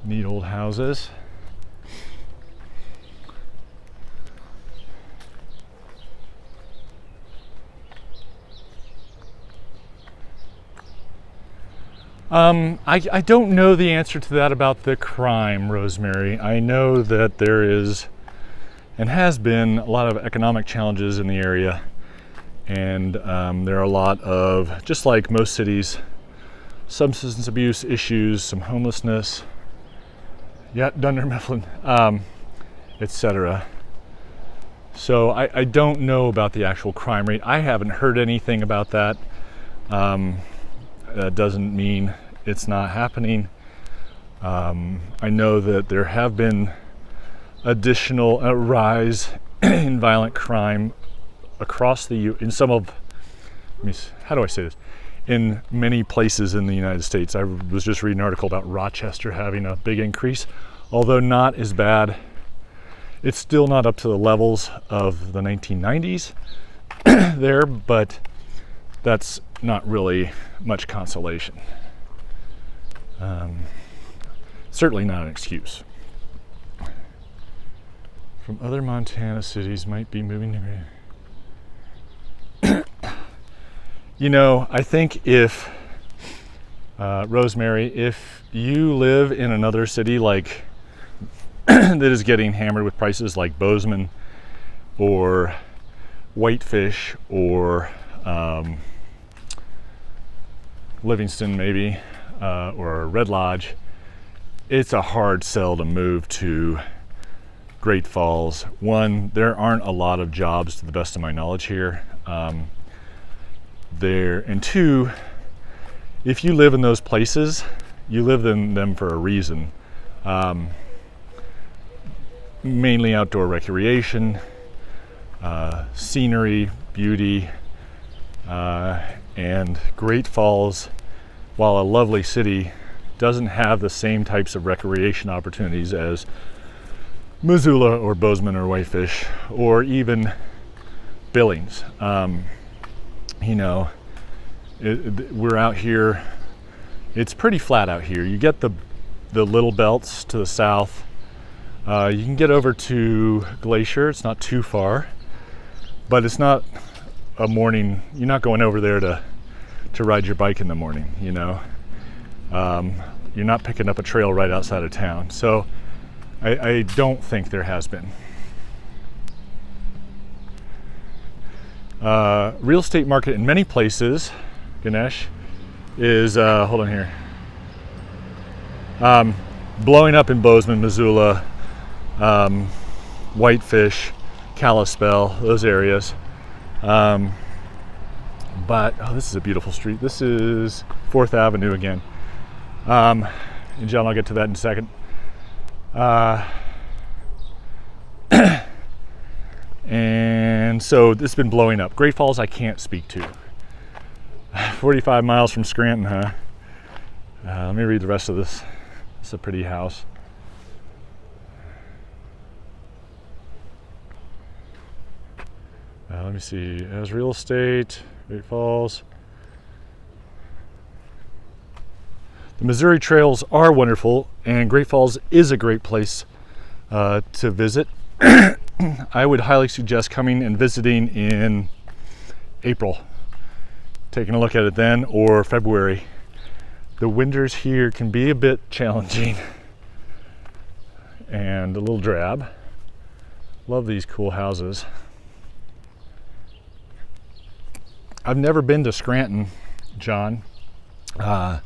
neat old houses. I don't know the answer to that about the crime, Rosemary. I know that there is and has been a lot of economic challenges in the area, and there are a lot of, just like most cities, substance abuse issues, some homelessness, Dunder Mifflin, etc. So I don't know about the actual crime rate. I haven't heard anything about that. That doesn't mean it's not happening. I know that there have been additional rise in violent crime across in some of, how do I say this? In many places in the United States. I was just reading an article about Rochester having a big increase, although not as bad. It's still not up to the levels of the 1990s there, but that's not really much consolation. Certainly not an excuse. From other Montana cities might be moving to. You know, I think if, Rosemary, if you live in another city like that is getting hammered with prices like Bozeman or Whitefish or Livingston maybe, or Red Lodge, it's a hard sell to move to Great Falls. One, there aren't a lot of jobs to the best of my knowledge here. And two, if you live in those places, you live in them for a reason. Mainly outdoor recreation, scenery, beauty, and Great Falls, while a lovely city, doesn't have the same types of recreation opportunities as Missoula or Bozeman or Whitefish or even Billings. We're out here, it's pretty flat out here. You get the little belts to the south. You can get over to Glacier, it's not too far, but it's not a morning, you're not going over there to ride your bike in the morning, you know. You're not picking up a trail right outside of town. So I don't think there has been. Real estate market in many places, Ganesh, is, hold on here, blowing up in Bozeman, Missoula, Whitefish, Kalispell, those areas. But, this is a beautiful street. This is 4th Avenue again. And John, I'll get to that in a second. And so it's been blowing up. Great Falls I can't speak to. 45 miles from Scranton, huh? Let me read the rest of this. It's a pretty house. Let me see. As real estate, Great Falls. The Missouri trails are wonderful, and Great Falls is a great place to visit. I would highly suggest coming and visiting in April, taking a look at it then, or February. The winters here can be a bit challenging and a little drab. Love these cool houses. I've never been to Scranton, John. I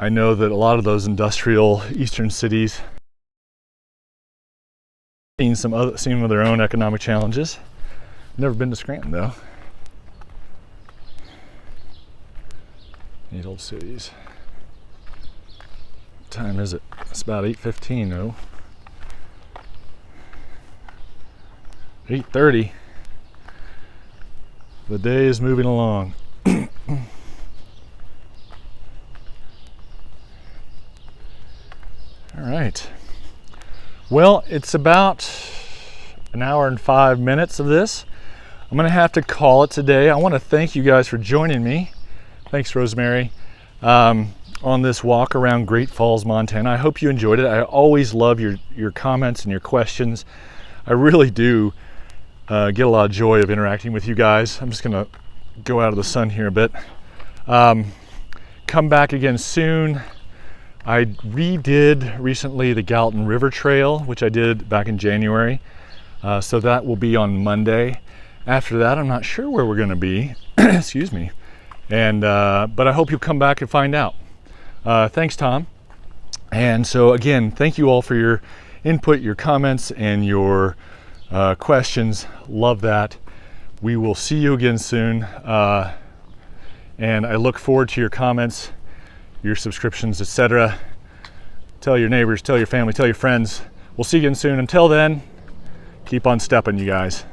know that a lot of those industrial eastern cities seen some of their own economic challenges. Never been to Scranton though. Neat old cities. What time is it? It's about 8:15 though. 8:30. The day is moving along. All right. Well, it's about an hour and 5 minutes of this. I'm gonna have to call it today. I want to thank you guys for joining me. Thanks, Rosemary, on this walk around Great Falls, Montana. I hope you enjoyed it. I always love your comments and your questions. I really do get a lot of joy of interacting with you guys. I'm just gonna go out of the sun here a bit. Come back again soon. I redid recently the Gallatin River Trail, which I did back in January. So that will be on Monday. After that, I'm not sure where we're gonna be, excuse me. And but I hope you'll come back and find out. Thanks, Tom. And so again, thank you all for your input, your comments, and your questions. Love that. We will see you again soon. And I look forward to your comments, your subscriptions, etc. Tell your neighbors, tell your family, tell your friends. We'll see you again soon. Until then, keep on stepping, you guys.